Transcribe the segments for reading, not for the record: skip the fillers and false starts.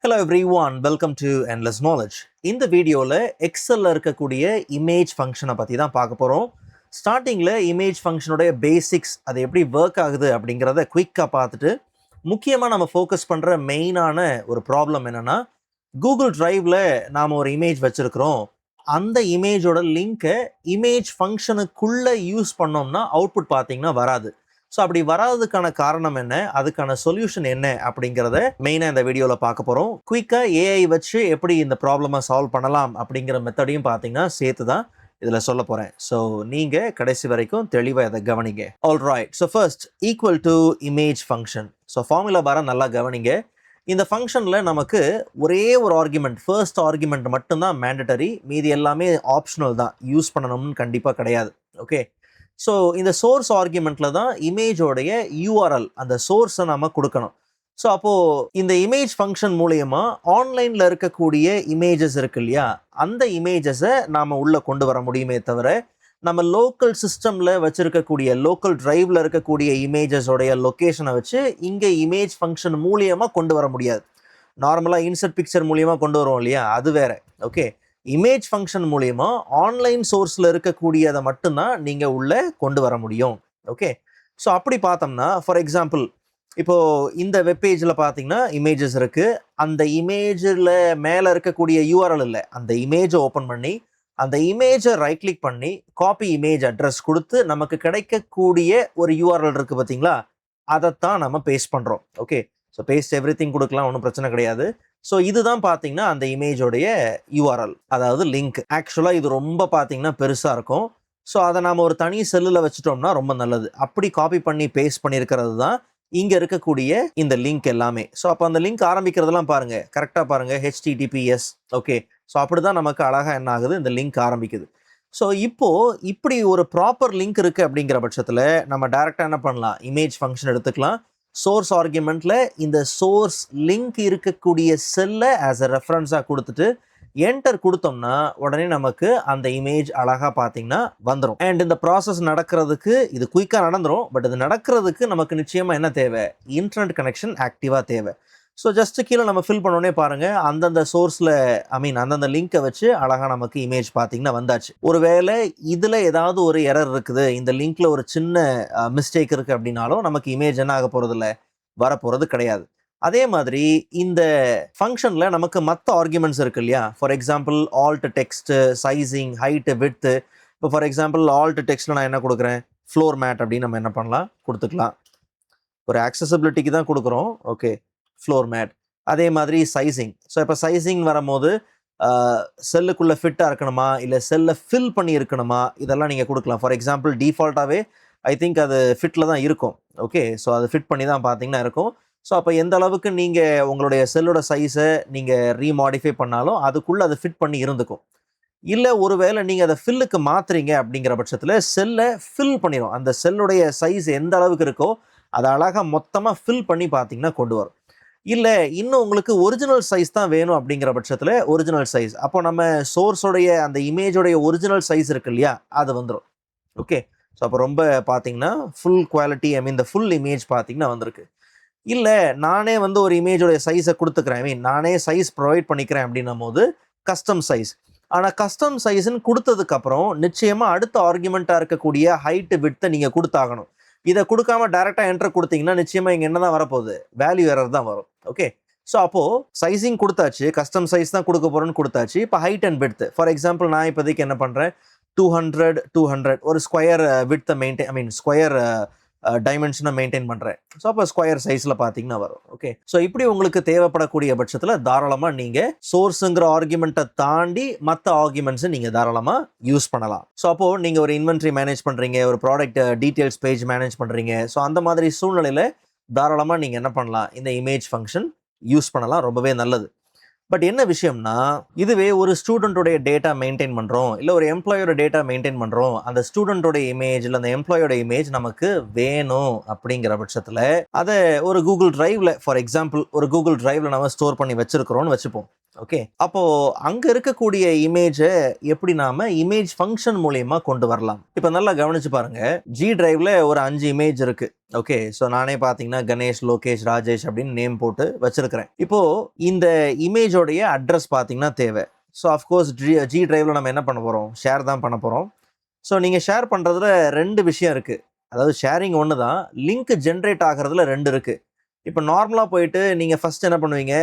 Hello everyone, welcome to Endless Knowledge. இந்த வீடியோவில் எக்ஸலில் இருக்கக்கூடிய இமேஜ் ஃபங்க்ஷனை பற்றி தான் பார்க்க போகிறோம். ஸ்டார்டிங்கில் இமேஜ் ஃபங்க்ஷனுடைய பேசிக்ஸ் அது எப்படி ஒர்க் ஆகுது அப்படிங்கிறத குயிக்காக பார்த்துட்டு முக்கியமாக நம்ம ஃபோக்கஸ் பண்ணுற மெயினான ஒரு ப்ராப்ளம் என்னென்னா, கூகுள் ட்ரைவில் நாம் ஒரு இமேஜ் வச்சுருக்கிறோம். அந்த இமேஜோட லிங்க்கை இமேஜ் ஃபங்க்ஷனுக்குள்ளே யூஸ் பண்ணோம்னா அவுட்புட் பார்த்தீங்கன்னா வராது. ஸோ அப்படி வராததுக்கான காரணம் என்ன, அதுக்கான சொல்யூஷன் என்ன அப்படிங்கிறத மெயினாக இந்த வீடியோவில் பார்க்க போகிறோம். குயிக்காக ஏஐ வச்சு எப்படி இந்த ப்ராப்ளமை சால்வ் பண்ணலாம் அப்படிங்கிற மெத்தடையும் பார்த்தீங்கன்னா சேர்த்து தான் இதில் சொல்ல போகிறேன். ஸோ நீங்கள் கடைசி வரைக்கும் தெளிவாக இதை கவனிங்க. Alright, so first equal to image function. So formula பாரம் நல்லா கவனிங்க. இந்த ஃபங்க்ஷனில் நமக்கு ஒரே ஒரு ஆர்குமெண்ட், ஃபர்ஸ்ட் ஆர்குமெண்ட் மட்டும்தான் மேண்டட்டரி, மீதி எல்லாமே ஆப்ஷனல் தான், யூஸ் பண்ணணும்னு கண்டிப்பாக கிடையாது. ஓகே, ஸோ இந்த சோர்ஸ் ஆர்குமெண்ட்டில் தான் இமேஜோடைய யூஆர்எல், அந்த சோர்ஸை நம்ம கொடுக்கணும். ஸோ அப்போது இந்த இமேஜ் ஃபங்க்ஷன் மூலயமா ஆன்லைனில் இருக்கக்கூடிய இமேஜஸ் இருக்கு இல்லையா, அந்த இமேஜஸை நாம் உள்ளே கொண்டு வர முடியுமே தவிர நம்ம லோக்கல் சிஸ்டமில் வச்சுருக்கக்கூடிய லோக்கல் ட்ரைவில் இருக்கக்கூடிய இமேஜஸோடைய லொக்கேஷனை வச்சு இங்கே இமேஜ் ஃபங்க்ஷன் மூலியமாக கொண்டு வர முடியாது. நார்மலாக இன்சர்ட் பிக்சர் மூலியமாக கொண்டு வரோம் இல்லையா, அது வேறு. ஓகே, இமேஜ் ஃபங்க்ஷன் மூலயமா ஆன்லைன் சோர்ஸில் இருக்கக்கூடியதை மட்டும்தான் நீங்கள் உள்ளே கொண்டு வர முடியும். ஓகே, ஸோ அப்படி பார்த்தோம்னா ஃபார் எக்ஸாம்பிள் இப்போது இந்த வெப்பேஜில் பார்த்தீங்கன்னா இமேஜஸ் இருக்குது. அந்த இமேஜில் மேலே இருக்கக்கூடிய யூஆர்எல் இல்லை, அந்த இமேஜை ஓப்பன் பண்ணி அந்த இமேஜை ரைட் கிளிக் பண்ணி காப்பி இமேஜ் அட்ரஸ் கொடுத்து நமக்கு கிடைக்கக்கூடிய ஒரு யூஆர்எல் இருக்குது பார்த்தீங்களா, அதைத்தான் நம்ம பேஸ்ட் பண்ணுறோம். Okay, so paste every thing கொடுக்கலாம், ஒன்றும் பிரச்சனை கிடையாது. ஸோ இதுதான் பார்த்தீங்கன்னா அந்த இமேஜோடைய யூஆர்எல், அதாவது லிங்க். ஆக்சுவலாக இது ரொம்ப பார்த்தீங்கன்னா பெருசாக இருக்கும். ஸோ அதை நாம் ஒரு தனி செல்லில் வச்சுட்டோம்னா ரொம்ப நல்லது. அப்படி காப்பி பண்ணி பேஸ்ட் பண்ணியிருக்கிறது தான் இங்கே இருக்கக்கூடிய இந்த லிங்க் எல்லாமே. ஸோ அப்போ அந்த லிங்க் ஆரம்பிக்கிறதெல்லாம் பாருங்கள், கரெக்டாக பாருங்கள், HTTPS. ஓகே, ஸோ அப்படி தான் நமக்கு அழகாக என்ன ஆகுது, இந்த லிங்க் ஆரம்பிக்குது. ஸோ இப்போது இப்படி ஒரு ப்ராப்பர் லிங்க் இருக்குது அப்படிங்கிற பட்சத்தில் நம்ம டைரெக்டாக என்ன பண்ணலாம், இமேஜ் ஃபங்க்ஷன் எடுத்துக்கலாம். சோர்ஸ் ஆர்குமெண்ட்டில் இந்த சோர்ஸ் லிங்க் இருக்கக்கூடிய செல்லை ஆஸ் அ ரெஃபரன்ஸாக கொடுத்துட்டு என்டர் கொடுத்தோம்னா உடனே நமக்கு அந்த இமேஜ் அழகாக பார்த்தீங்கன்னா வந்துடும். அண்ட் இந்த ப்ராசஸ் நடக்கிறதுக்கு இது குயிக்காக நடந்துடும். பட் இது நடக்கிறதுக்கு நமக்கு நிச்சயமாக என்ன தேவை, இன்டர்நெட் கனெக்ஷன் ஆக்டிவாக தேவை. ஸோ ஜஸ்ட்டு கீழே நம்ம ஃபில் பண்ணோடனே பாருங்கள், அந்தந்த சோர்ஸில் அந்தந்த லிங்க்கை வச்சு அழகாக நமக்கு இமேஜ் பார்த்தீங்கன்னா வந்தாச்சு. ஒருவேளை இதில் ஏதாவது ஒரு எரர் இருக்குது, இந்த லிங்க்கில் ஒரு சின்ன மிஸ்டேக் இருக்குது அப்படின்னாலும் நமக்கு இமேஜ் என்ன ஆக போகிறது இல்லை, வரப்போகிறது கிடையாது. அதே மாதிரி இந்த ஃபங்க்ஷனில் நமக்கு மற்ற ஆர்குமெண்ட்ஸ் இருக்குது இல்லையா, for example alt text, sizing, height, width. இப்போ ஃபார் எக்ஸாம்பிள் ஆல்ட் டெக்ஸ்ட்டில் நான் என்ன கொடுக்குறேன், ஃப்ளோர் மேட் அப்படின்னு நம்ம என்ன பண்ணலாம், கொடுத்துக்கலாம். ஒரு ஆக்சசபிலிட்டிக்கு தான் கொடுக்குறோம். Okay, floor mat. அதே மாதிரி சைஸிங். ஸோ இப்போ சைஸிங் வரும்போது செல்லுக்குள்ளே ஃபிட்டாக இருக்கணுமா, இல்லை செல்லை ஃபில் பண்ணி இருக்கணுமா, இதெல்லாம் நீங்கள் கொடுக்கலாம். ஃபார் எக்ஸாம்பிள் டிஃபால்ட்டாகவே ஐ திங்க் அது ஃபிட்டில் தான் இருக்கும். ஓகே, ஸோ அது ஃபிட் பண்ணி தான் பார்த்தீங்கன்னா இருக்கும். ஸோ அப்போ எந்த அளவுக்கு நீங்கள் உங்களுடைய செல்லோட சைஸை நீங்கள் ரீமாடிஃபை பண்ணாலும் அதுக்குள்ளே அதை ஃபிட் பண்ணி இருந்துக்கும். இல்லை ஒருவேளை நீங்கள் அதை ஃபில்லுக்கு மாற்றுறீங்க அப்படிங்கிற பட்சத்தில் செல்லை ஃபில் பண்ணிடும். அந்த செல்லுடைய சைஸ் எந்த அளவுக்கு இருக்கோ அதை அழகாக மொத்தமாக ஃபில் பண்ணி பார்த்தீங்கன்னா கொண்டு வரும். இல்லை இன்னும் உங்களுக்கு ஒரிஜினல் சைஸ் தான் வேணும் அப்படிங்கிற பட்சத்தில் ஒரிஜினல் சைஸ், அப்போ நம்ம சோர்ஸோடைய அந்த இமேஜோடைய ஒரிஜினல் சைஸ் இருக்கு இல்லையா, அது வந்துடும். ஓகே, ஸோ அப்போ ரொம்ப பார்த்தீங்கன்னா ஃபுல் குவாலிட்டி, இந்த ஃபுல் இமேஜ் பார்த்தீங்கன்னா வந்திருக்கு. இல்லை நானே ஒரு இமேஜோடைய சைஸை கொடுத்துக்கிறேன், நானே சைஸ் ப்ரொவைட் பண்ணிக்கிறேன் அப்படின்னும் போது கஸ்டம் சைஸ். ஆனால் கஸ்டம் சைஸ்ன்னு கொடுத்ததுக்கப்புறம் நிச்சயமாக அடுத்த ஆர்குமெண்ட்டாக இருக்கக்கூடிய ஹைட்டு விட்த்தை நீங்கள் கொடுத்தாகணும். இதை கொடுக்காம டைரெக்டாக என்டர் கொடுத்தீங்கன்னா நிச்சயமாக இங்கே என்ன தான் வரப்போகுது, வேல்யூ எரர் தான் வரும். ஓகே, ஸோ அப்போது சைஸிங் கொடுத்தாச்சு, கஸ்டம் சைஸ் தான் கொடுக்க போகிறோன்னு கொடுத்தாச்சு. இப்போ height and width, for example நான் இப்போதைக்கு என்ன பண்ணுறேன், 200 ஒரு ஸ்கொயர் விட்த்தை ஸ்கொயர் டைமென்ஷனை மெயின்டைன் பண்ணுறேன். ஸோ அப்போ ஸ்கொயர் சைஸில் பார்த்தீங்கன்னா வரும். ஓகே, ஸோ இப்படி உங்களுக்கு தேவைப்படக்கூடிய பட்சத்தில் தாராளமாக நீங்கள் சோர்ஸுங்கிற ஆர்குமெண்ட்டை தாண்டி மற்ற ஆர்குமெண்ட்ஸை நீங்கள் தாராளமாக யூஸ் பண்ணலாம். ஸோ அப்போது நீங்கள் ஒரு இன்வென்ட்ரி மேனேஜ் பண்ணுறீங்க, ஒரு ப்ராடக்ட் டீட்டெயில்ஸ் பேஜ் மேனேஜ் பண்ணுறீங்க. ஸோ அந்த மாதிரி சூழ்நிலையில் தாராளமாக நீங்கள் என்ன பண்ணலாம், இந்த இமேஜ் ஃபங்க்ஷன் யூஸ் பண்ணலாம், ரொம்பவே நல்லது. பட் என்ன விஷயம்னா, இதுவே ஒரு ஸ்டூடெண்ட்டோடைய டேட்டா மெயின்டைன் பண்ணுறோம், இல்லை ஒரு எம்ப்ளாயோட டேட்டா மெயின்டைன் பண்ணுறோம், அந்த ஸ்டூடெண்ட்டோட இமேஜ் இல்லை அந்த எம்ப்ளாயோட இமேஜ் நமக்கு வேணும் அப்படிங்கிற பட்சத்தில் அதை ஒரு கூகுள் ட்ரைவில், ஃபார் எக்ஸாம்பிள் ஒரு கூகுள் ட்ரைவில் நம்ம ஸ்டோர் பண்ணி வச்சுருக்கிறோன்னு வச்சுப்போம். ஓகே, அப்போ அங்க இருக்கக்கூடிய இமேஜை எப்படி நாம இமேஜ் ஃபங்க்ஷன் மூலியமா கொண்டு வரலாம்? இப்போ நல்லா கவனிச்சு பாருங்க. ஜி டிரைவ்ல ஒரு 5 இமேஜ் இருக்கு. ஓகே, ஸோ நானே பார்த்தீங்கன்னா கணேஷ், லோகேஷ், ராஜேஷ் அப்படின்னு நேம் போட்டு வச்சிருக்கிறேன். இப்போ இந்த இமேஜோடைய அட்ரஸ் பார்த்தீங்கன்னா தேவை. ஸோ அஃப்கோர்ஸ் ஜி டிரைவ்ல நம்ம என்ன பண்ண போறோம்? ஷேர் தான் பண்ண போறோம். ஸோ நீங்க ஷேர் பண்றதுல 2 விஷயம் இருக்கு. அதாவது ஷேரிங் ஒன்று தான், லிங்க் ஜென்ரேட் ஆகிறதுல 2 இருக்கு. இப்போ நார்மலாக போயிட்டு நீங்கள் ஃபர்ஸ்ட் என்ன பண்ணுவீங்க?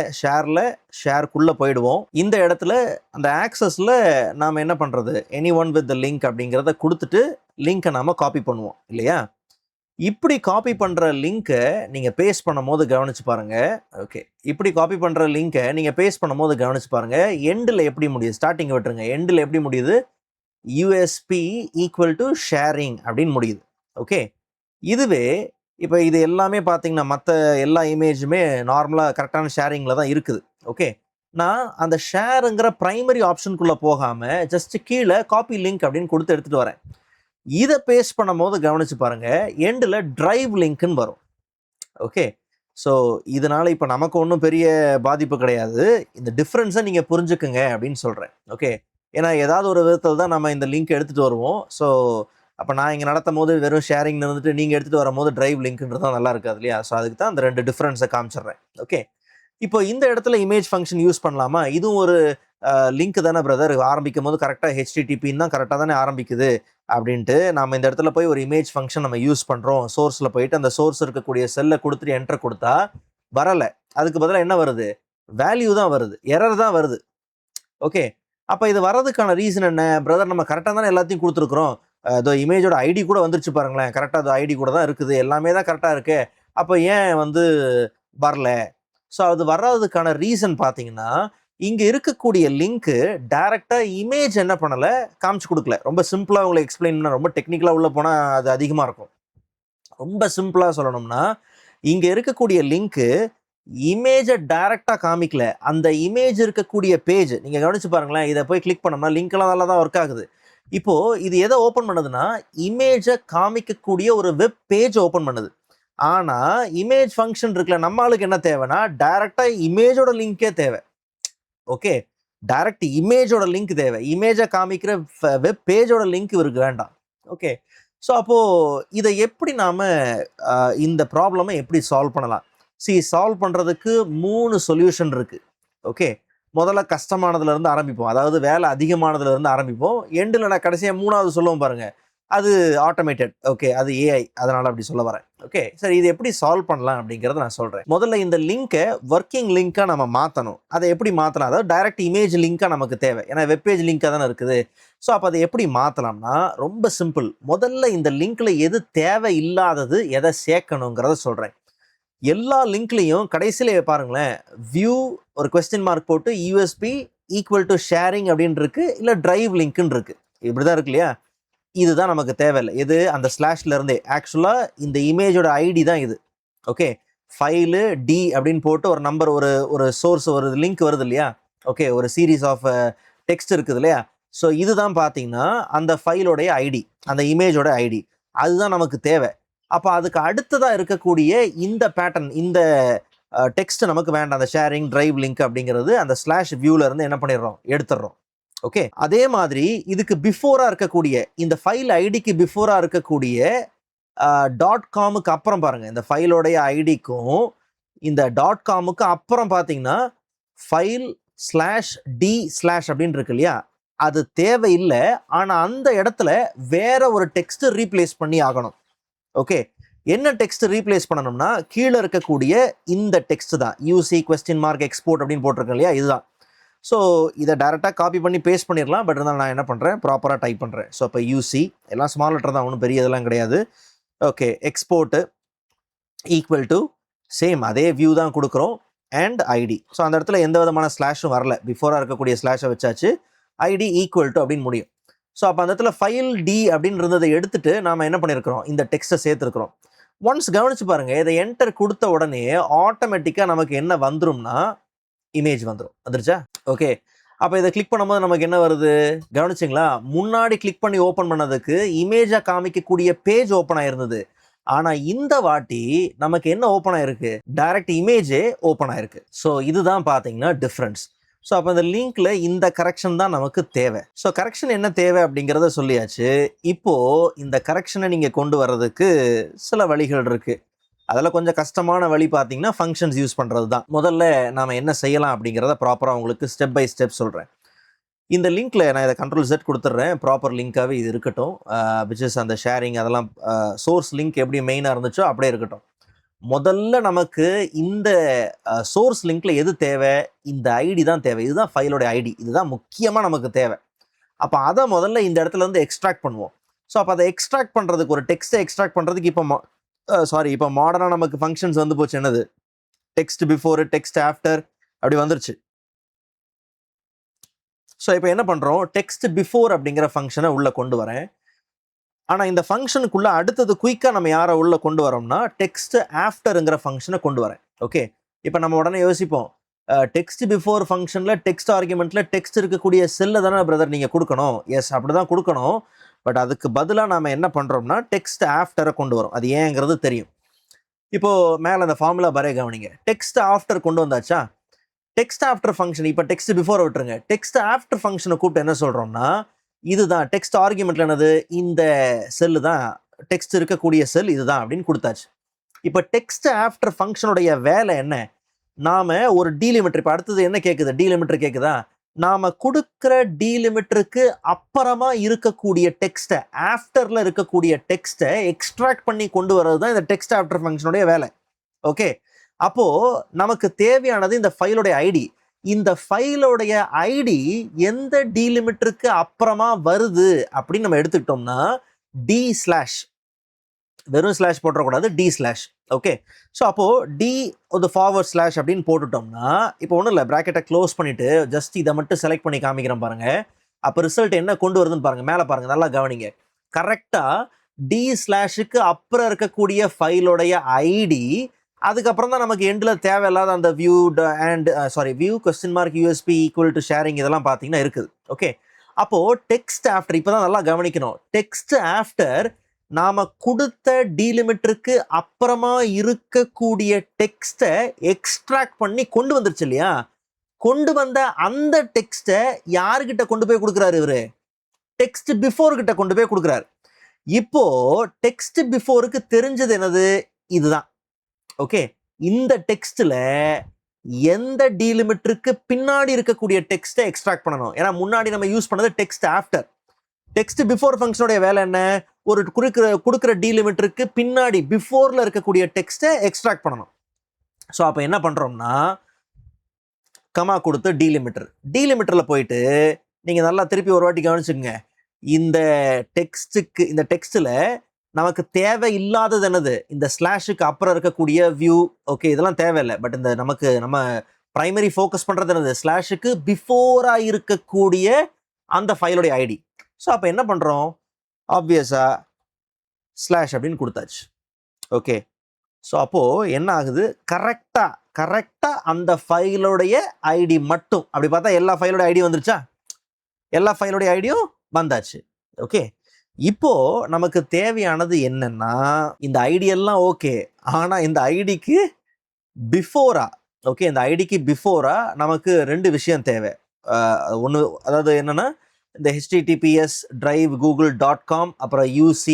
ஷேருக்குள்ளே போயிடுவோம். இந்த இடத்துல அந்த ஆக்சஸில் நாம் என்ன பண்ணுறது? Any one with the link அப்படிங்கிறத கொடுத்துட்டு லிங்க்கை நாம் காப்பி பண்ணுவோம் இல்லையா? இப்படி காப்பி பண்ணுற லிங்க்கை நீங்கள் பேஸ்ட் பண்ணும் போது கவனிச்சு பாருங்க. ஓகே, இப்படி காப்பி பண்ணுற லிங்க்கை நீங்கள் பேஸ்ட் பண்ணும் போது கவனிச்சு பாருங்க. எண்டில் எப்படி முடியுது? ஸ்டார்டிங் விட்டுருங்க. எண்டில் எப்படி முடியுது? யூஎஸ்பி ஈக்குவல் டு ஷேரிங் அப்படின்னு முடியுது. ஓகே, இதுவே இப்போ இது எல்லாமே பார்த்தீங்கன்னா மற்ற எல்லா இமேஜுமே நார்மலாக கரெக்டான ஷேரிங்கில் தான் இருக்குது. ஓகே, நான் அந்த ஷேருங்கிற ப்ரைமரி ஆப்ஷனுக்குள்ளே போகாமல் ஜஸ்ட் கீழே காப்பி லிங்க் அப்படின்னு கொடுத்து எடுத்துகிட்டு வரேன். இதை பேஸ்ட் பண்ணும் போது கவனிச்சு பாருங்க, எண்டில் டிரைவ் லிங்க்னு வரும். ஓகே, ஸோ இதனால இப்போ நமக்கு ஒன்றும் பெரிய பாதிப்பு கிடையாது. இந்த டிஃப்ரென்ஸை நீங்கள் புரிஞ்சுக்குங்க அப்படின்னு சொல்கிறேன். ஓகே, ஏன்னா ஏதாவது ஒரு விதத்தில் தான் நம்ம இந்த லிங்க் எடுத்துகிட்டு வருவோம். ஸோ அப்போ நான் இங்கே நடத்தும் போது வெறும் ஷேரிங் இருந்துட்டு நீங்கள் எடுத்துகிட்டு வரும்போது டிரைவ் லிங்க்ன்றது தான் நல்லா இருக்காது இல்லையா? ஸோ அதுக்கு தான் அந்த 2 டிஃப்ரென்ஸை காமிச்சிடுறேன். ஓகே, இப்போ இந்த இடத்துல இமேஜ் ஃபங்க்ஷன் யூஸ் பண்ணலாமா? இதுவும் ஒரு லிங்க் தானே பிரதர், ஆரம்பிக்கும் போது கரெக்டாக ஹெச்டிடிபின்னு தான் கரெக்டாக தானே ஆரம்பிக்குது அப்படின்ட்டு நம்ம இந்த இடத்துல போய் ஒரு இமேஜ் ஃபங்க்ஷன் நம்ம யூஸ் பண்ணுறோம். சோர்ஸில் போயிட்டு அந்த சோர்ஸ் இருக்கக்கூடிய செல்லை கொடுத்துட்டு என்டர் கொடுத்தா வரலை. அதுக்கு பதிலாக என்ன வருது? வேல்யூ தான் வருது, எரர் தான் வருது. ஓகே, அப்போ இது வர்றதுக்கான ரீசன் என்ன? பிரதர் நம்ம கரெக்டாக தானே எல்லாத்தையும் கொடுத்துருக்குறோம். அதோ இமேஜோட ஐடி கூட வந்துருச்சு பாருங்களேன், கரெக்டாக அது ஐடி கூட தான் இருக்குது, எல்லாமே தான் கரெக்டாக இருக்கு, அப்போ ஏன் வரல? ஸோ அது வர்றதுக்கான ரீசன் பார்த்தீங்கன்னா, இங்கே இருக்கக்கூடிய லிங்க்கு டைரெக்டாக இமேஜ் என்ன பண்ணலை, காமிச்சு கொடுக்கல. ரொம்ப சிம்பிளாக உங்களை எக்ஸ்பிளைன் பண்ண, ரொம்ப டெக்னிக்கலாக உள்ளே போனால் அது அதிகமாக இருக்கும். ரொம்ப சிம்பிளாக சொல்லணும்னா, இங்கே இருக்கக்கூடிய லிங்க்கு இமேஜை டைரெக்டாக காமிக்கல. அந்த இமேஜ் இருக்கக்கூடிய பேஜ் நீங்கள் கவனிச்சு பாருங்களேன், இதை போய் கிளிக் பண்ணோம்னா லிங்க்லாம் நல்லா தான் ஒர்க் ஆகுது. இப்போ இது எதை ஓப்பன் பண்ணுதுன்னா, இமேஜை காமிக்கக்கூடிய ஒரு வெப் பேஜ் ஓப்பன் பண்ணுது. ஆனா இமேஜ் ஃபங்க்ஷன் இருக்குல்ல, நம்ம ஆளுக்கு என்ன தேவைன்னா டைரக்டா இமேஜோட லிங்கே தேவை. ஓகே, டைரக்ட் இமேஜோட லிங்க் தேவை. இமேஜை காமிக்கிற வெப் பேஜோட லிங்க் இவருக்கு வேண்டாம். ஓகே, ஸோ அப்போ இதை எப்படி நாம இந்த ப்ராப்ளமை எப்படி சால்வ் பண்ணலாம்? சால்வ் பண்றதுக்கு 3 சொல்யூஷன் இருக்கு. ஓகே, முதல்ல கஷ்டமானதுல இருந்து ஆரம்பிப்போம், அதாவது வேலை அதிகமானதுல இருந்து ஆரம்பிப்போம். எண்டில் நான் கடைசியாக 3வது சொல்லுவோம் பாருங்க, அது ஆட்டோமேட்டட். ஓகே, அது ஏஐ, அதனால அப்படி சொல்ல வரேன். ஓகே, சரி, இது எப்படி சால்வ் பண்ணலாம் அப்படிங்கிறத நான் சொல்றேன். முதல்ல இந்த லிங்கை ஒர்க்கிங் லிங்கா நம்ம மாற்றணும். அதை எப்படி மாற்றலாம்? அதாவது டைரக்ட் இமேஜ் லிங்கா நமக்கு தேவை, ஏன்னா வெப்பேஜ் லிங்காக தானே இருக்குது. ஸோ அப்போ அதை எப்படி மாற்றலாம்னா ரொம்ப சிம்பிள். முதல்ல இந்த லிங்க்ல எது தேவை இல்லாதது, எதை சேர்க்கணுங்கிறத சொல்றேன். எல்லா லிங்க்லையும் கடைசியில பாருங்களேன், வியூ ஒரு கொஸ்டின் மார்க் போட்டு யூஎஸ்பி ஈக்குவல் டு ஷேரிங் அப்படின்னு இருக்கு, இல்லை டிரைவ் லிங்க்னு இருக்கு. இப்படிதான் இருக்கு இல்லையா? இதுதான் நமக்கு தேவையில்லை. இது அந்த ஸ்லாஷ்ல இருந்தே ஆக்சுவலா இந்த இமேஜோட ஐடி தான் இது. ஓகே, ஃபைலு டி அப்படின்னு போட்டு ஒரு நம்பர், ஒரு சோர்ஸ், ஒரு லிங்க் வருது இல்லையா? ஓகே, ஒரு சீரீஸ் ஆஃப் டெக்ஸ்ட் இருக்குது இல்லையா? ஸோ இதுதான் பார்த்தீங்கன்னா அந்த ஃபைலோடைய ஐடி, அந்த இமேஜோட ஐடி, அதுதான் நமக்கு தேவை. அப்போ அதுக்கு அடுத்ததாக இருக்கக்கூடிய இந்த பேட்டர்ன், இந்த டெக்ஸ்ட் நமக்கு வேண்டாம். அந்த ஷேரிங் டிரைவ் லிங்க் அப்படிங்கிறது அந்த ஸ்லாஷ் வியூல இருந்து என்ன பண்ணிடுறோம், எடுத்துடுறோம். ஓகே, அதே மாதிரி இதுக்கு பிஃபோரா இருக்கக்கூடிய இந்த ஃபைல் ஐடிக்கு பிஃபோரா இருக்கக்கூடிய .comக்கு அப்புறம் பாருங்க, இந்த ஃபைலோடைய ஐடிக்கும் இந்த .comக்கு அப்புறம் பார்த்தீங்கன்னா ஃபைல் ஸ்லாஷ் டி ஸ்லாஷ் அப்படின்னு இருக்கு இல்லையா? அது தேவையில்லை. ஆனால் அந்த இடத்துல வேற ஒரு டெக்ஸ்ட் ரீப்ளேஸ் பண்ணி ஆகணும். ஓகே, என்ன டெக்ஸ்ட் ரீப்ளேஸ் பண்ணணும்னா கீழே இருக்கக்கூடிய இந்த டெக்ஸ்ட் தான், யூசி கொஸ்டின் மார்க் எக்ஸ்போர்ட் அப்படின்னு போட்டிருக்கேன் இல்லையா? இதுதான். ஸோ இதை டைரெக்டாக காப்பி பண்ணி பேஸ்ட் பண்ணிடலாம். பட் இருந்தாலும் நான் என்ன பண்ணுறேன், ப்ராப்பராக டைப் பண்ணுறேன். ஸோ இப்போ யூசி எல்லாம் ஸ்மால் லெட்டர் தான், ஒன்றும் பெரிய இதெல்லாம் கிடையாது. Okay, export equal to same அதே வியூ தான் கொடுக்குறோம் அண்ட் ஐடி. ஸோ அந்த இடத்துல எந்த விதமான ஸ்லாஷும் வரல, பிஃபோராக இருக்கக்கூடிய ஸ்லாஷை வச்சாச்சு. ஐடி ஈக்குவல் டு அப்படின்னு முடியும். ஸோ அப்போ அந்த இடத்துல ஃபைல் டி அப்படின்னு இருந்ததை எடுத்துட்டு நாம் என்ன பண்ணியிருக்கிறோம், இந்த டெக்ஸ்ட்டை சேர்த்துருக்கிறோம். ஒன்ஸ் கவனிச்சு பாருங்க, இதை என்டர் கொடுத்த உடனே ஆட்டோமேட்டிக்காக நமக்கு என்ன வந்துரும்னா இமேஜ் வந்துடும். வந்துருச்சா? ஓகே, அப்போ இதை கிளிக் பண்ணும்போது நமக்கு என்ன வருது கவனிச்சிங்களா? முன்னாடி கிளிக் பண்ணி ஓப்பன் பண்ணதுக்கு இமேஜாக காமிக்கக்கூடிய பேஜ் ஓப்பன் ஆயிருந்தது. ஆனால் இந்த வாட்டி நமக்கு என்ன ஓப்பன் ஆயிருக்கு, டைரக்ட் இமேஜே ஓப்பன் ஆயிருக்கு. ஸோ இதுதான் பார்த்தீங்கன்னா டிஃப்ரென்ஸ். ஸோ அப்போ அந்த லிங்க்ல இந்த கரெக்ஷன் தான் நமக்கு தேவை. ஸோ கரெக்ஷன் என்ன தேவை அப்படிங்கிறத சொல்லியாச்சு. இப்போ இந்த கரெக்ஷனை நீங்கள் கொண்டு வர்றதுக்கு சில வழிகள் இருக்கு. அதில் கொஞ்சம் கஷ்டமான வழி பார்த்தீங்கன்னா ஃபங்க்ஷன்ஸ் யூஸ் பண்ணுறது தான். முதல்ல நாம் என்ன செய்யலாம் அப்படிங்கிறத ப்ராப்பராக உங்களுக்கு ஸ்டெப் பை ஸ்டெப் சொல்கிறேன். இந்த லிங்க்ல நான் இதை Ctrl+Z கொடுத்துட்றேன். ப்ராப்பர் லிங்காகவே இது இருக்கட்டும். விச் இஸ் அந்த ஷேரிங் அதெல்லாம் சோர்ஸ் லிங்க் எப்படி மெயினாக இருந்துச்சோ அப்படியே இருக்கட்டும். முதல்ல நமக்கு இந்த சோர்ஸ் லிங்க்ல எது தேவை? இந்த ஐடி தான் தேவை. இதுதான் ஃபைலோட ஐடி. இதுதான் முக்கியமாக நமக்கு தேவை. அப்போ அதை முதல்ல இந்த இடத்துல வந்து எக்ஸ்ட்ராக்ட் பண்ணுவோம். ஸோ அப்போ அதை எக்ஸ்ட்ராக்ட் பண்ணுறதுக்கு ஒரு டெக்ஸ்ட்டை எக்ஸ்ட்ராக்ட் பண்ணுறதுக்கு இப்போ மாடர்னாக நமக்கு ஃபங்க்ஷன்ஸ் வந்து போச்சு. என்னது? டெக்ஸ்ட் பிஃபோர், டெக்ஸ்ட் ஆஃப்டர் அப்படி வந்துருச்சு. ஸோ இப்போ என்ன பண்ணுறோம்? டெக்ஸ்ட் பிஃபோர் அப்படிங்கிற ஃபங்க்ஷனை உள்ளே கொண்டு வரேன். ஆனால் இந்த ஃபங்க்ஷனுக்குள்ளே அடுத்தது குயிக்காக நம்ம யாரை உள்ளே கொண்டு வரோம்னா டெக்ஸ்ட் ஆஃப்டருங்கிற ஃபங்க்ஷனை கொண்டு வரேன். ஓகே, இப்போ நம்ம உடனே யோசிப்போம், டெக்ஸ்ட் பிஃபோர் ஃபங்க்ஷனில் டெக்ஸ்ட் ஆர்குமெண்ட்டில் டெக்ஸ்ட் இருக்கக்கூடிய செல்லை தானே பிரதர் நீங்கள் கொடுக்கணும். எஸ், அப்படி தான் கொடுக்கணும். பட் அதுக்கு பதிலாக நம்ம என்ன பண்ணுறோம்னா டெக்ஸ்ட் ஆஃப்டரை கொண்டு வரோம். அது ஏங்கிறது தெரியும். இப்போது மேலே அந்த ஃபார்முலா பரே கவனிங்க. டெக்ஸ்ட் ஆஃப்டர் கொண்டு வந்தாச்சா? டெக்ஸ்ட் ஆஃப்டர் ஃபங்க்ஷன், இப்போ டெக்ஸ்ட் பிஃபோர் விட்டுருங்க. டெக்ஸ்ட் ஆஃப்டர் ஃபங்க்ஷனை கூப்பிட்டு என்ன சொல்கிறோம்னா இதுதான் டெக்ஸ்ட் ஆர்குமெண்ட்ல என்னது? இந்த செல்லு தான், டெக்ஸ்ட் இருக்கக்கூடிய செல் இதுதான் அப்படின்னு கொடுத்தாச்சு. இப்போ டெக்ஸ்ட் ஆஃப்டர் ஃபங்க்ஷனுடைய வேலை என்ன? நாம ஒரு டீலிமிட்டர், இப்போ அடுத்தது என்ன கேட்குது? டீலிமிட்டர் கேட்குதா? நாம கொடுக்குற டீலிமிட்டருக்கு அப்புறமா இருக்கக்கூடிய டெக்ஸ்ட்டை, ஆஃப்டர்ல இருக்கக்கூடிய டெக்ஸ்ட்டை எக்ஸ்ட்ராக்ட் பண்ணி கொண்டு வர்றது தான் இந்த டெக்ஸ்ட் ஆஃப்டர் ஃபங்க்ஷனுடைய வேலை. ஓகே, அப்போ நமக்கு தேவையானது இந்த ஃபைலோடைய ஐடி. இந்த ஃபைலோடைய ஐடி எந்த டீலிமிட்டருக்கு அப்புறமா வருது அப்படின்னு நம்ம எடுத்துக்கிட்டோம்னா டி ஸ்லாஷ், வெறும் ஸ்லாஷ் போட்டுறக்கூடாது, டி ஸ்லாஷ். ஓகே, ஸோ அப்போது டி ஒரு ஃபார்வர்ட் ஸ்லாஷ் அப்படின்னு போட்டுட்டோம்னா இப்போ ஒன்றும் இல்லை, ப்ராக்கெட்டை க்ளோஸ் பண்ணிவிட்டு ஜஸ்ட் இதை மட்டும் செலக்ட் பண்ணி காமிக்கிறேன் பாருங்கள். அப்போ ரிசல்ட் என்ன கொண்டு வருதுன்னு பாருங்கள். மேலே பாருங்கள், நல்லா கவனிங்க. கரெக்டாக டி ஸ்லாஷுக்கு அப்புறம் இருக்கக்கூடிய ஃபைலோடைய ஐடி, அதுக்கப்புறம் தான் நமக்கு எண்டில் தேவையில்லாத அந்த view USB equal to sharing இதெல்லாம் பார்த்தீங்கன்னா இருக்குது. ஓகே, அப்போது டெக்ஸ்ட் ஆஃப்டர், இப்போ தான் நல்லா கவனிக்கணும். டெக்ஸ்ட் ஆஃப்டர் நாம் கொடுத்த டீலிமிட்டருக்கு அப்புறமா இருக்கக்கூடிய டெக்ஸ்ட்டை எக்ஸ்ட்ராக்ட் பண்ணி கொண்டு வந்துருச்சு இல்லையா? கொண்டு வந்த அந்த டெக்ஸ்ட்டை யாருக்கிட்ட கொண்டு போய் கொடுக்குறாரு? இவர் டெக்ஸ்ட் பிஃபோர் கிட்ட கொண்டு போய் கொடுக்குறாரு. இப்போ டெக்ஸ்ட் பிஃபோருக்கு தெரிஞ்சது என்னது? இதுதான். ஓகே, இந்த டெக்ஸ்ட்ல எந்த டீலிமிட்டருக்கு பின்னாடி இருக்கக்கூடிய டெக்ஸ்ட்டை எக்ஸ்ட்ராக்ட் பண்ணணும். ஏன்னா முன்னாடி நம்ம யூஸ் பண்ணது டெக்ஸ்ட் ஆஃப்டர். டெக்ஸ்ட் பிஃபோர் ஃபங்க்ஷனுடைய வேலை என்ன? ஒரு கொடுக்குற டீலிமிட்டருக்கு பின்னாடி பிஃபோர்ல இருக்கக்கூடிய டெக்ஸ்ட்டை எக்ஸ்ட்ராக்ட் பண்ணணும். ஸோ அப்போ என்ன பண்றோம்னா கமா கொடுத்து டீலிமிட்டர்ல போயிட்டு நீங்க நல்லா திருப்பி ஒரு வாட்டி கவனிச்சுக்கோங்க. இந்த டெக்ஸ்ட்ல நமக்கு தேவை இல்லாதது என்னது? இந்த ஸ்லாஷுக்கு அப்புறம் இருக்கக்கூடிய வியூ. ஓகே, இதெல்லாம் தேவையில்லை. பட் இந்த நம்ம பிரைமரி ஃபோக்கஸ் பண்ணுறது என்னது? ஸ்லாஷுக்கு பிஃபோராக இருக்கக்கூடிய அந்த ஃபைலோடைய ஐடி. ஸோ அப்போ என்ன பண்ணுறோம்? ஆப்வியஸாக ஸ்லாஷ் அப்படின்னு கொடுத்தாச்சு. ஓகே, ஸோ அப்போது என்ன ஆகுது? கரெக்டாக அந்த ஃபைலோடைய ஐடி மட்டும், அப்படி பார்த்தா எல்லா ஃபைலோடைய ஐடி வந்துருச்சா? எல்லா ஃபைலோடைய ஐடியும் வந்தாச்சு. ஓகே, இப்போ நமக்கு தேவையானது என்னன்னா இந்த ஐடி எல்லாம் ஓகே, ஆனா இந்த ஐடிக்கு பிஃபோரா, ஓகே, இந்த ஐடிக்கு பிஃபோரா நமக்கு ரெண்டு விஷயம் தேவை. ஒன்று, அதாவது என்னன்னா இந்த https drive google.com அப்புறம் UC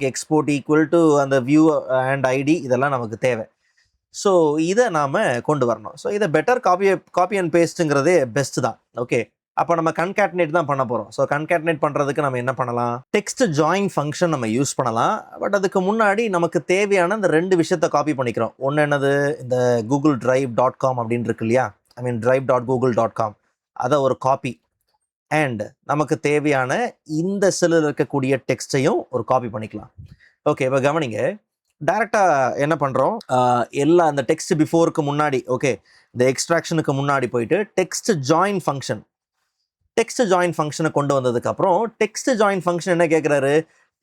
export equal to அந்த வியூ அண்ட் ஐடி, இதெல்லாம் நமக்கு தேவை. ஸோ இதை நாம் கொண்டு வரணும். ஸோ இதை பெட்டர் காப்பி அண்ட் பேஸ்ட்டுங்கிறதே பெஸ்ட் தான். ஓகே, அப்போ நம்ம கன்கேட்னேட் தான் பண்ண போகிறோம். ஸோ கன்கேட்னேட் பண்ணுறதுக்கு நம்ம என்ன பண்ணலாம்? டெக்ஸ்ட் ஜாயின் ஃபங்க்ஷன் நம்ம யூஸ் பண்ணலாம். பட் அதுக்கு முன்னாடி நமக்கு தேவையான இந்த ரெண்டு விஷயத்தை காப்பி பண்ணிக்கிறோம். ஒன்று என்னது? இந்த google.drive.com அப்படின்னு இருக்கு இல்லையா? drive.google.com, அதை ஒரு காப்பி. அண்ட் நமக்கு தேவையான இந்த செல்லில் இருக்கக்கூடிய டெக்ஸ்டையும் ஒரு காப்பி பண்ணிக்கலாம். ஓகே, இப்போ கவனிங்க. டைரெக்டாக என்ன பண்ணுறோம்? எல்லா அந்த டெக்ஸ்ட் பிஃபோருக்கு முன்னாடி, ஓகே, இந்த எக்ஸ்ட்ராக்ஷனுக்கு முன்னாடி போயிட்டு டெக்ஸ்ட் ஜாயின் ஃபங்க்ஷனை கொண்டு வந்ததுக்கப்புறம் டெக்ஸ்ட் ஜாயின் ஃபங்க்ஷன் என்ன கேட்குறாரு?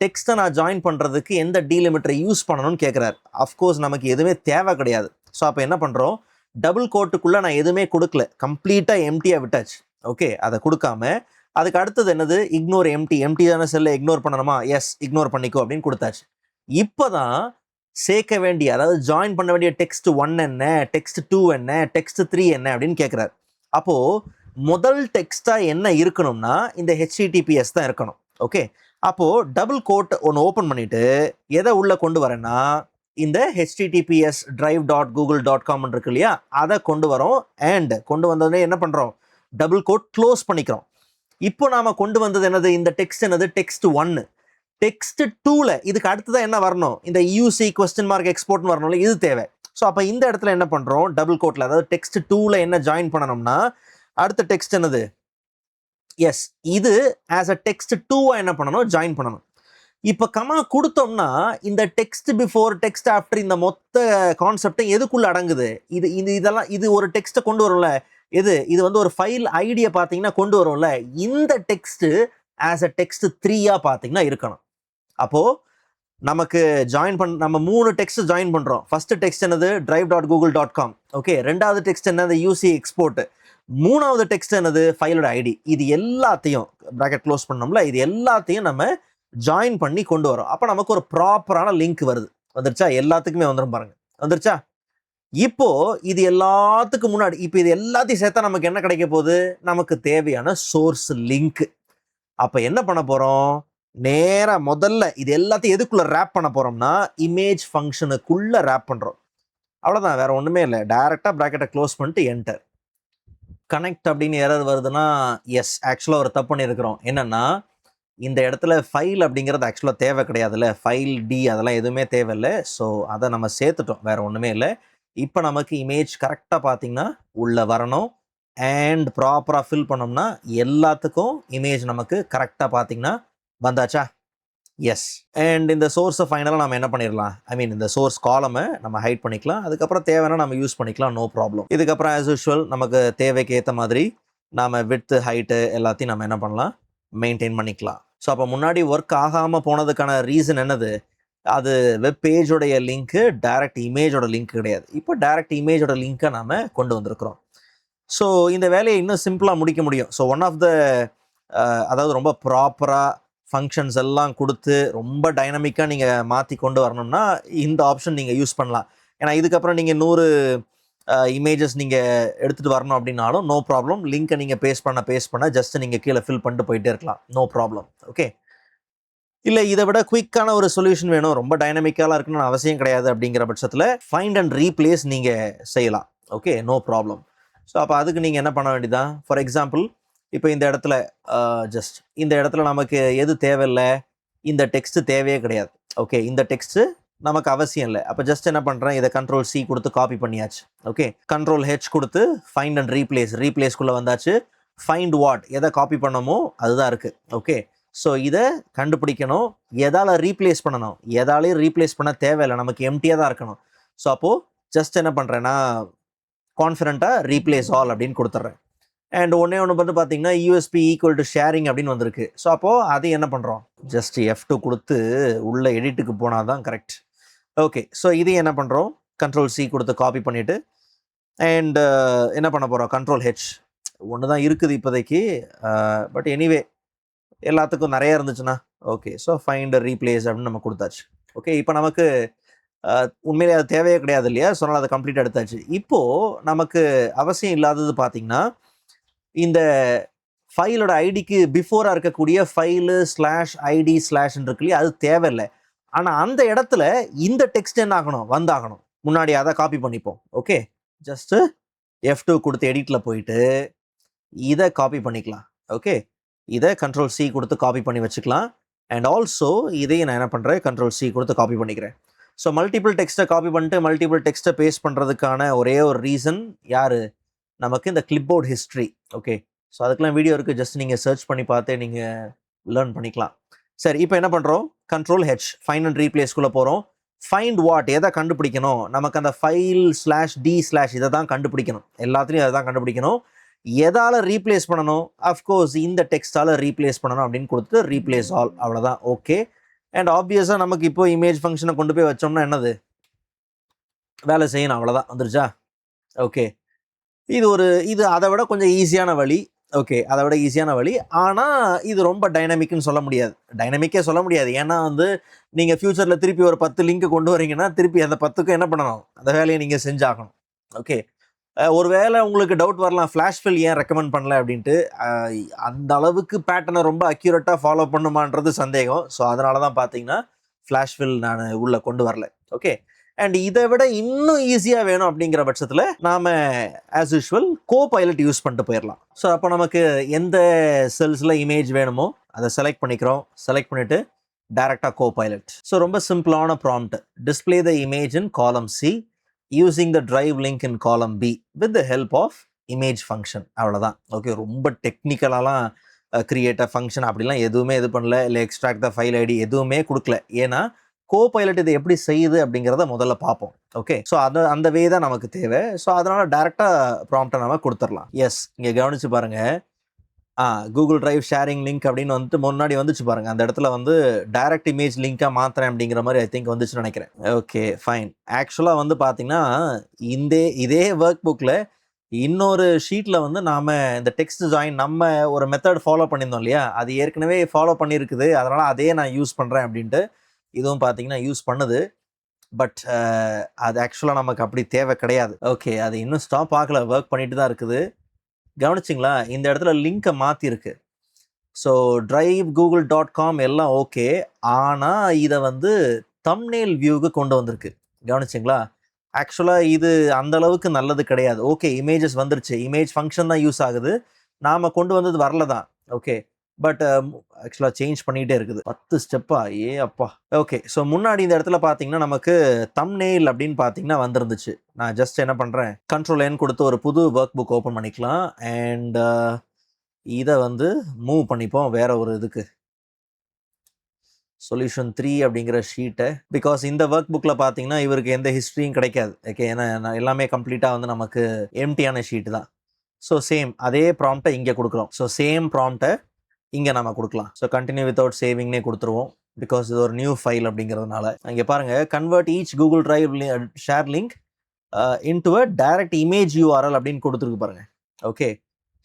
டெக்ஸ்ட்டை நான் ஜாயின் பண்ணுறதுக்கு எந்த டீலிமிட்டரை யூஸ் பண்ணணும்னு கேட்குறாரு. அஃப்கோர்ஸ் நமக்கு எதுவுமே தேவை கிடையாது. ஸோ அப்போ என்ன பண்ணுறோம்? டபுள் கோட்டுக்குள்ளே நான் எதுவுமே கொடுக்கல, கம்ப்ளீட்டாக எம்டியாக விட்டாச்சு. ஓகே, அதை கொடுக்காம அதுக்கு அடுத்தது என்னது? இக்னோர் எம்டியான செல்லை இக்னோர் பண்ணணுமா? எஸ், இக்னோர் பண்ணிக்கோ அப்படின்னு கொடுத்தாச்சு. இப்போ தான் சேர்க்க வேண்டிய, அதாவது ஜாயின் பண்ண வேண்டிய டெக்ஸ்ட் 1 என்ன, டெக்ஸ்ட் 2 என்ன, டெக்ஸ்ட் 3 என்ன அப்படின்னு கேட்குறாரு. அப்போது முதல் டெக்ஸ்ட்டாக என்ன இருக்கணும்னா இந்த ஹெச்டிடிபிஎஸ் தான் இருக்கணும். ஓகே, அப்போது டபுள் கோட் ஒன்று ஓப்பன் பண்ணிவிட்டு எதை உள்ளே கொண்டு வரேன்னா இந்த ஹெச்டிடிபிஎஸ் drive.google.com இருக்கு இல்லையா, அதை கொண்டு வரோம். அண்ட் கொண்டு வந்தோடனே என்ன பண்ணுறோம், டபுள் கோட் க்ளோஸ் பண்ணிக்கிறோம். இப்போ நாம் கொண்டு வந்தது என்னது, இந்த டெக்ஸ்ட் என்னது, டெக்ஸ்ட் 1. டெக்ஸ்ட் 2ல் இதுக்கு அடுத்ததான் என்ன வரணும், இந்த யூசி ? எக்ஸ்போர்ட்னு வரணும்ல, இது தேவை. ஸோ அப்போ இந்த இடத்துல என்ன பண்ணுறோம், டபுள் கோட்டில், அதாவது டெக்ஸ்ட் 2ல் என்ன ஜாயின் பண்ணணும்னா அடுத்த டெக்ஸ்ட் என்னது, எஸ், இது ஆஸ் அ டெக்ஸ்ட் 2வாக என்ன பண்ணணும், ஜாயின் பண்ணணும். இப்போ கமா கொடுத்தோம்னா இந்த டெக்ஸ்ட் பிஃபோர் டெக்ஸ்ட் ஆஃப்டர் இந்த மொத்த கான்செப்டை எதுக்குள்ளே அடங்குது, இது ஒரு டெக்ஸ்ட்டை கொண்டு வரும்ல, இது வந்து ஒரு ஃபைல் ஐடியை பார்த்தீங்கன்னா கொண்டு வரும்ல, இந்த டெக்ஸ்ட்டு ஆஸ் அ டெக்ஸ்ட் 3ஆக பார்த்தீங்கன்னா இருக்கணும். அப்போது நமக்கு நம்ம 3 டெக்ஸ்ட் ஜாயின் பண்ணுறோம். ஃபர்ஸ்ட் டெக்ஸ்ட் என்னது, drive.google.com. ஓகே, ரெண்டாவது டெக்ஸ்ட் என்னது, யூசி எக்ஸ்போர்ட். மூணாவது டெக்ஸ்ட் என்னது, ஃபைலோட ஐடி. இது எல்லாத்தையும் ப்ராக்கெட் க்ளோஸ் பண்ணோம்ல, இது எல்லாத்தையும் நம்ம ஜாயின் பண்ணி கொண்டு வரோம். அப்போ நமக்கு ஒரு ப்ராப்பரான லிங்க் வந்துருச்சா, எல்லாத்துக்குமே வந்துடும் பாருங்க, வந்துருச்சா. இப்போ இது எல்லாத்துக்கும் முன்னாடி இப்போ இது எல்லாத்தையும் சேர்த்தா நமக்கு என்ன கிடைக்க போகுது, நமக்கு தேவையான சோர்ஸ் லிங்க். அப்போ என்ன பண்ண போகிறோம், நேராக முதல்ல இது எல்லாத்தையும் எதுக்குள்ளே ரேப் பண்ண போகிறோம்னா இமேஜ் ஃபங்க்ஷனுக்குள்ளே ரேப் பண்ணுறோம். அவ்வளோதான், வேறு ஒன்றுமே இல்லை. டைரெக்டாக ப்ராக்கெட்டை க்ளோஸ் பண்ணிட்டு என்டர். கனெக்ட் அப்படின்னு எரர் வருதுன்னா எஸ், ஆக்சுவலாக ஒரு தப்பு பண்ணியிருக்கிறோம். என்னென்னா இந்த இடத்துல ஃபைல் அப்படிங்கிறது ஆக்சுவலாக தேவை கிடையாதுல்ல, ஃபைல் டி அதெல்லாம் எதுவுமே தேவையில்லை. ஸோ அதை நம்ம சேர்த்துட்டோம், வேறு ஒன்றுமே இல்லை. இப்போ நமக்கு இமேஜ் கரெக்டாக பார்த்தீங்கன்னா உள்ளே வரணும். அண்ட் ப்ராப்பராக ஃபில் பண்ணோம்னா எல்லாத்துக்கும் இமேஜ் நமக்கு கரெக்டாக பார்த்தீங்கன்னா வந்தாச்சா, எஸ். அண்ட் இந்த சோர்ஸை ஃபைனலாக நம்ம என்ன பண்ணிடலாம், இந்த சோர்ஸ் காலமை நம்ம ஹைட் பண்ணிக்கலாம். அதுக்கப்புறம் தேவைன்னா நம்ம யூஸ் பண்ணிக்கலாம், நோ ப்ராப்ளம். இதுக்கப்புறம் ஆஸ் யூஷுவல் நமக்கு தேவைக்கு ஏற்ற மாதிரி நாம் விட்த்து ஹைட்டு எல்லாத்தையும் நம்ம என்ன பண்ணலாம், மெயின்டைன் பண்ணிக்கலாம். ஸோ அப்போ முன்னாடி ஒர்க் ஆகாமல் போனதுக்கான ரீசன் என்னது, அது வெப் பேஜோடைய லிங்க்கு டைரக்ட் இமேஜோட லிங்க் கிடையாது. இப்போ டைரக்ட் இமேஜோட லிங்க்கை நாம் கொண்டு வந்திருக்கிறோம். ஸோ இந்த வேலையை இன்னும் சிம்பிளாக முடிக்க முடியும். ஸோ ஒன் ஆஃப் த அதாவது ரொம்ப ப்ராப்பராக ஃபங்க்ஷன்ஸ் எல்லாம் கொடுத்து ரொம்ப டைனமிக்காக நீங்கள் மாற்றி கொண்டு வரணும்னா இந்த ஆப்ஷன் நீங்கள் யூஸ் பண்ணலாம். ஏன்னா இதுக்கப்புறம் நீங்கள் 100 இமேஜஸ் நீங்கள் எடுத்துகிட்டு வரணும் அப்படின்னாலும் நோ ப்ராப்ளம். லிங்க்கை நீங்கள் பேஸ்ட் பண்ண ஜஸ்ட் நீங்கள் கீழே ஃபில் பண்ணிட்டு போயிட்டே இருக்கலாம், நோ ப்ராப்ளம். ஓகே, இல்லை இதை விட குயிக்கான ஒரு சொல்யூஷன் வேணும், ரொம்ப டைனமிக்காலாம் இருக்குன்னு அவசியம் கிடையாது அப்படிங்கிற பட்சத்தில் ஃபைண்ட் அண்ட் ரீப்ளேஸ் நீங்கள் செய்யலாம். Okay, no problem. ஸோ அப்போ அதுக்கு நீங்கள் என்ன பண்ண வேண்டியதான், ஃபார் எக்ஸாம்பிள் இப்போ இந்த இடத்துல ஜஸ்ட் இந்த இடத்துல நமக்கு எது தேவையில்லை, இந்த டெக்ஸ்ட்டு தேவையே கிடையாது. ஓகே, இந்த டெக்ஸ்ட்டு நமக்கு அவசியம் இல்லை. அப்போ ஜஸ்ட் என்ன பண்ணுறேன், இதை Ctrl+C கொடுத்து காப்பி பண்ணியாச்சு. ஓகே, Ctrl+H கொடுத்து ஃபைண்ட் அண்ட் ரீப்ளேஸ்க்குள்ளே வந்தாச்சு. ஃபைண்ட் வாட், எதை காப்பி பண்ணமோ அதுதான் இருக்குது. ஓகே, ஸோ இதை கண்டுபிடிக்கணும், எதால் ரீப்ளேஸ் பண்ணணும், எதாலையும் ரீப்ளேஸ் பண்ண தேவையில்லை, நமக்கு எம்டியாக தான் இருக்கணும். ஸோ அப்போது ஜஸ்ட் என்ன பண்ணுறேன்னா கான்ஃபிடண்ட்டாக ரீப்ளேஸ் ஆல் அப்படின்னு கொடுத்துட்றேன். அண்ட் ஒன்று வந்து பார்த்தீங்கன்னா USB = ஷேரிங் அப்படின்னு வந்திருக்கு. ஸோ அப்போது அது என்ன பண்ணுறோம், ஜஸ்ட் F2 கொடுத்து உள்ள எடிட்டுக்கு போனால் தான் கரெக்ட். ஓகே, ஸோ இதையும் என்ன பண்ணுறோம், Ctrl+C கொடுத்து காப்பி பண்ணிவிட்டு அண்ட் என்ன பண்ண போகிறோம், Ctrl+H. ஒன்று தான் இருக்குது இப்போதைக்கு, பட் எனிவே எல்லாத்துக்கும் நிறையா இருந்துச்சுன்னா ஓகே. ஸோ ஃபைண்ட் ரீப்ளேஸ் அப்படின்னு நம்ம கொடுத்தாச்சு. ஓகே, இப்போ நமக்கு உண்மையிலே அது தேவையே கிடையாது இல்லையா, ஸோ அதனால் அதை கம்ப்ளீட்டாக எடுத்தாச்சு. இப்போது நமக்கு அவசியம் இல்லாதது பார்த்திங்கன்னா இந்த ஃபைலோட ஐடிக்கு பிஃபோராக இருக்கக்கூடிய ஃபைலு /ID/ இருக்கு இல்லையா, அது தேவையில்லை. ஆனால் அந்த இடத்துல இந்த டெக்ஸ்ட் என்ன ஆகணும், வந்தாகணும். முன்னாடி அதை காப்பி பண்ணிப்போம். ஓகே, ஜஸ்ட்டு F2 கொடுத்து எடிட்டில் போயிட்டு இதை காப்பி பண்ணிக்கலாம். ஓகே, இதை Ctrl+C கொடுத்து காப்பி பண்ணி வச்சுக்கலாம். அண்ட் ஆல்சோ இதையும் நான் என்ன பண்ணுறேன், Ctrl+C கொடுத்து காப்பி பண்ணிக்கிறேன். ஸோ மல்டிபிள் டெக்ஸ்ட்டை காப்பி பண்ணிட்டு மல்டிபிள் டெக்ஸ்ட்டை பேஸ்ட் பண்ணுறதுக்கான ஒரே ஒரு ரீசன் யார், நமக்கு இந்த கிளிப்போர்ட் ஹிஸ்ட்ரி. ஓகே, ஸோ அதுக்கெலாம் வீடியோ இருக்குது, ஜஸ்ட் நீங்கள் சர்ச் பண்ணி பார்த்து நீங்கள் லேர்ன் பண்ணிக்கலாம். சரி, இப்போ என்ன பண்ணுறோம், Ctrl+H ஃபைண்ட் அண்ட் ரீப்ளேஸ்க்குள்ளே போகிறோம். ஃபைண்ட் வாட், எதை கண்டுபிடிக்கணும், நமக்கு அந்த ஃபைல் /D/ இதை தான் கண்டுபிடிக்கணும், எல்லாத்துலேயும் அதை தான் கண்டுபிடிக்கணும். எதால் ரீப்ளேஸ் பண்ணணும், அஃப்கோர்ஸ் இந்த டெக்ஸ்டால் ரீப்ளேஸ் பண்ணணும் அப்படின்னு கொடுத்து ரீப்ளேஸ் ஆல், அவ்வளோதான். ஓகே, அண்ட் ஆப்வியஸாக நமக்கு இப்போ இமேஜ் ஃபங்க்ஷனை கொண்டு போய் வச்சோம்னா என்னது, வேலை செய்யணும், அவ்வளோதான். வந்துருச்சா? ஓகே, இது அதை விட கொஞ்சம் ஈஸியான வழி. ஓகே, அதை விட ஈஸியான வழி. ஆனால் இது ரொம்ப டைனமிக்னு சொல்ல முடியாது, டைனமிக்கே சொல்ல முடியாது. ஏன்னா வந்து நீங்கள் ஃப்யூச்சரில் திருப்பி ஒரு 10 லிங்க் கொண்டு வரீங்கன்னா திருப்பி அந்த 10க்கும் என்ன பண்ணணும், அந்த வேலையை நீங்கள் செஞ்சாகணும். ஓகே, ஒருவேளை உங்களுக்கு டவுட் வரலாம், ஃப்ளாஷ் ஃபில் ஏன் ரெக்கமெண்ட் பண்ணல அப்படின்ட்டு. அந்த அளவுக்கு பேட்டர்னை ரொம்ப அக்யூரேட்டாக ஃபாலோ பண்ணுமான்றது சந்தேகம். ஸோ அதனால தான் பார்த்தீங்கன்னா ஃப்ளாஷ் ஃபில் நான் உள்ளே கொண்டு வரல. ஓகே, அண்ட் இதை விட இன்னும் ஈஸியாக வேணும் அப்படிங்கிற பட்சத்தில் நாம் ஆஸ் யூஷுவல் கோபைலட் யூஸ் பண்ணிட்டு போயிடலாம். ஸோ அப்போ நமக்கு எந்த செல்ஸில் இமேஜ் வேணுமோ அதை செலக்ட் பண்ணிக்கிறோம். செலக்ட் பண்ணிவிட்டு டைரெக்டாக கோபைலட். ஸோ ரொம்ப சிம்பிளான prompt, display the image in column C using the drive link in column B with the help of image function. அவ்வளோதான். ஓகே, ரொம்ப டெக்னிக்கலாலாம் கிரியேட் அ ஃபங்க்ஷன் அப்படிலாம் எதுவுமே இது பண்ணல, இல்லை எக்ஸ்ட்ராக்ட் த ஃபைல் ஐடி எதுவுமே கொடுக்கல. ஏன்னா கோபைலட் இதை எப்படி செய்யுது அப்படிங்கிறத முதல்ல பார்ப்போம். ஓகே, ஸோ அந்த வே தான் நமக்கு தேவை. ஸோ அதனால் டேரெக்டாக ப்ராம்ப்டை நம்ம கொடுத்துடலாம். எஸ், இங்கே கவனிச்சு பாருங்கள். கூகுள் டிரைவ் ஷேரிங் லிங்க் அப்படின்னு வந்துட்டு முன்னாடி வந்துச்சு பாருங்கள். அந்த இடத்துல வந்து டைரக்ட் இமேஜ் லிங்காக மாற்றுறேன் அப்படிங்கிற மாதிரி ஐ திங்க் வந்துச்சுன்னு நினைக்கிறேன். Okay fine. ஆக்சுவலாக வந்து பார்த்தீங்கன்னா இதே ஒர்க் புக்கில் இன்னொரு ஷீட்டில் வந்து நாம் இந்த டெக்ஸ்ட் ஜாயின் நம்ம ஒரு மெத்தட் ஃபாலோ பண்ணியிருந்தோம் இல்லையா, அது ஏற்கனவே ஃபாலோ பண்ணியிருக்குது. அதனால் அதே நான் யூஸ் பண்ணுறேன் அப்படின்ட்டு இதுவும் பார்த்தீங்கன்னா யூஸ் பண்ணுது. பட் அது ஆக்சுவலாக நமக்கு அப்படி தேவை கிடையாது. ஓகே, அது இன்னும் ஸ்டாப் ஆகல, ஒர்க் பண்ணிட்டு தான் இருக்குது. கவனிச்சிங்களா, இந்த இடத்துல லிங்கை மாற்றிருக்கு. ஸோ drive.google.com எல்லாம் ஓகே, ஆனால் இதை வந்து தம்ப்நெயில் வியூவுக்கு கொண்டு வந்திருக்கு. கவனிச்சிங்களா, ஆக்சுவலாக இது அந்த அளவுக்கு நல்லது கிடையாது. ஓகே, இமேஜஸ் வந்துருச்சு, இமேஜ் ஃபங்க்ஷன் தான் யூஸ் ஆகுது, நாம் கொண்டு வந்தது வரல தான். ஓகே, பட் ஆக்சுவலாக சேஞ்ச் பண்ணிகிட்டே இருக்குது. 10 ஸ்டெப்பா, ஏ அப்பா. ஓகே, ஸோ முன்னாடி இந்த இடத்துல பார்த்தீங்கன்னா நமக்கு தம்ப்நெயில் அப்படின்னு பார்த்தீங்கன்னா வந்துருந்துச்சு. நான் ஜஸ்ட் என்ன பண்ணுறேன், Ctrl+N கொடுத்து ஒரு புது ஒர்க் புக் ஓப்பன் பண்ணிக்கலாம். அண்ட் இதை வந்து மூவ் பண்ணிப்போம் வேற ஒரு இதுக்கு, சொல்யூஷன் 3 அப்படிங்கிற ஷீட்டை. பிகாஸ் இந்த ஒர்க் புக்கில் பார்த்தீங்கன்னா இவருக்கு எந்த ஹிஸ்ட்ரியும் கிடைக்காது. ஓகே, ஏன்னா எல்லாமே கம்ப்ளீட்டாக வந்து நமக்கு எம்டியான ஷீட்டு தான். ஸோ சேம் அதே ப்ராம்ப்டை இங்கே கொடுக்குறோம். ஸோ சேம் ப்ராம்ப்டை இங்கே நம்ம கொடுக்கலாம். ஸோ கண்டினியூ வித்தவுட் சேவிங்னே கொடுத்துருவோம். பிகாஸ் இது ஒரு நியூ ஃபைல் அப்படிங்கிறதுனால. இங்கே பாருங்கள், convert each Google drive share link into அ டைரக்ட் இமேஜ் URL அப்படின்னு கொடுத்துருக்கு பாருங்கள். ஓகே,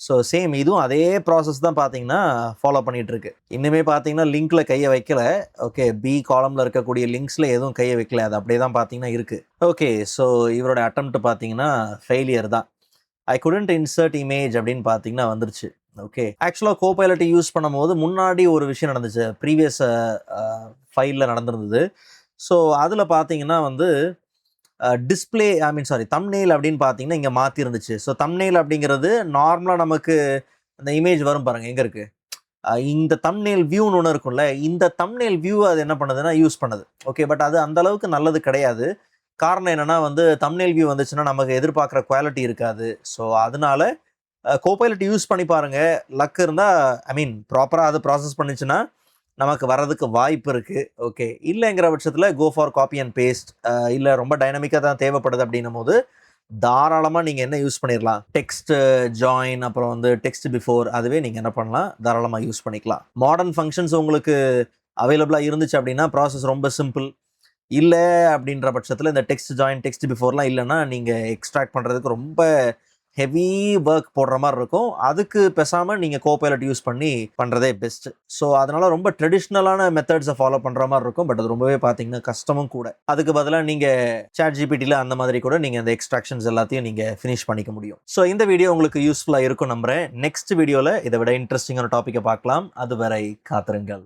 ஸோ சேம் இதுவும் அதே ப்ராசஸ் தான் பார்த்தீங்கன்னா ஃபாலோ பண்ணிகிட்டு இருக்கு. இன்னுமே பார்த்தீங்கன்னா லிங்க்கில் கையை வைக்கல. ஓகே, பி காலமில் இருக்கக்கூடிய லிங்க்ஸில் எதுவும் கையை வைக்கல, அது அப்படியே தான் பார்த்தீங்கன்னா இருக்குது. ஓகே, ஸோ இவரோட அட்டெம்ப்ட் பார்த்தீங்கன்னா ஃபெயிலியர் தான். ஐ குடன்ட் இன்சர்ட் இமேஜ் அப்படின்னு பார்த்தீங்கன்னா வந்துருச்சு. ஓகே, ஆக்சுவலாக கோபைலட் யூஸ் பண்ணும்போது முன்னாடி ஒரு விஷயம் நடந்துச்சு, ப்ரீவியஸ் ஃபைலில் நடந்திருந்தது. ஸோ அதில் பார்த்தீங்கன்னா வந்து டிஸ்பிளே தம்ப்நெயில் அப்படின்னு பார்த்தீங்கன்னா இங்கே மாற்றிருந்துச்சு. ஸோ தம்ப்நெயில் அப்படிங்கிறது நார்மலாக நமக்கு அந்த இமேஜ் வரும் பாருங்கள், எங்கே இருக்குது இந்த தம்ப்நெயில் வியூன்னு ஒன்று இருக்கும்ல, இந்த தம்ப்நெயில் வியூ அது என்ன பண்ணுதுன்னா யூஸ் பண்ணுது. ஓகே, பட் அது அந்த அளவுக்கு நல்லது கிடையாது. காரணம் என்னென்னா வந்து தம்ப்நெயில் வியூ வந்துச்சுன்னா நமக்கு எதிர்பார்க்குற குவாலிட்டி இருக்காது. ஸோ அதனால கோபைலட் யூஸ் பண்ணி பாருங்கள். லக் இருந்தால் ப்ராப்பராக அது ப்ராசஸ் பண்ணிச்சுன்னா நமக்கு வர்றதுக்கு வாய்ப்பு இருக்குது. ஓகே, இல்லைங்கிற பட்சத்தில் go for copy and paste. இல்லை ரொம்ப டைனமிக்காக தான் தேவைப்படுது அப்படின்னும் போது தாராளமாக நீங்கள் என்ன யூஸ் பண்ணிடலாம், டெக்ஸ்ட் ஜாயின், அப்புறம் வந்து டெக்ஸ்ட் பிஃபோர், அதுவே நீங்கள் என்ன பண்ணலாம், தாராளமாக யூஸ் பண்ணிக்கலாம். மாடர்ன் ஃபங்க்ஷன்ஸ் உங்களுக்கு அவைலபிளாக இருந்துச்சு அப்படின்னா ப்ராசஸ் ரொம்ப சிம்பிள். இல்லை அப்படின்ற பட்சத்தில் இந்த டெக்ஸ்ட் ஜாயின், டெக்ஸ்ட் பிஃபோர்லாம் இல்லைன்னா நீங்கள் எக்ஸ்ட்ராக்ட் பண்ணுறதுக்கு ரொம்ப ஹெவி ஒர்க் போடுற மாதிரி இருக்கும். அதுக்கு பேசாமல் நீங்கள் கோபைலட் யூஸ் பண்ணி பண்ணுறதே பெஸ்ட்டு. ஸோ அதனால் ரொம்ப ட்ரெடிஷ்னலான மெத்தட்ஸை ஃபாலோ பண்ணுற மாதிரி இருக்கும். பட் அது ரொம்பவே பார்த்தீங்கன்னா கஷ்டமும் கூட. அதுக்கு பதிலாக நீங்கள் ChatGPTயில் அந்த மாதிரி கூட நீங்கள் அந்த எக்ஸ்ட்ராக்ஷன்ஸ் எல்லாத்தையும் நீங்கள் ஃபினிஷ் பண்ணிக்க முடியும். ஸோ இந்த வீடியோ உங்களுக்கு யூஸ்ஃபுல்லாக இருக்கும் நம்புகிறேன். நெக்ஸ்ட் வீடியோவில் இதை விட இன்ட்ரெஸ்டிங்கான டாப்பிக்கை பார்க்கலாம். அதுவரை காத்திருங்கள்.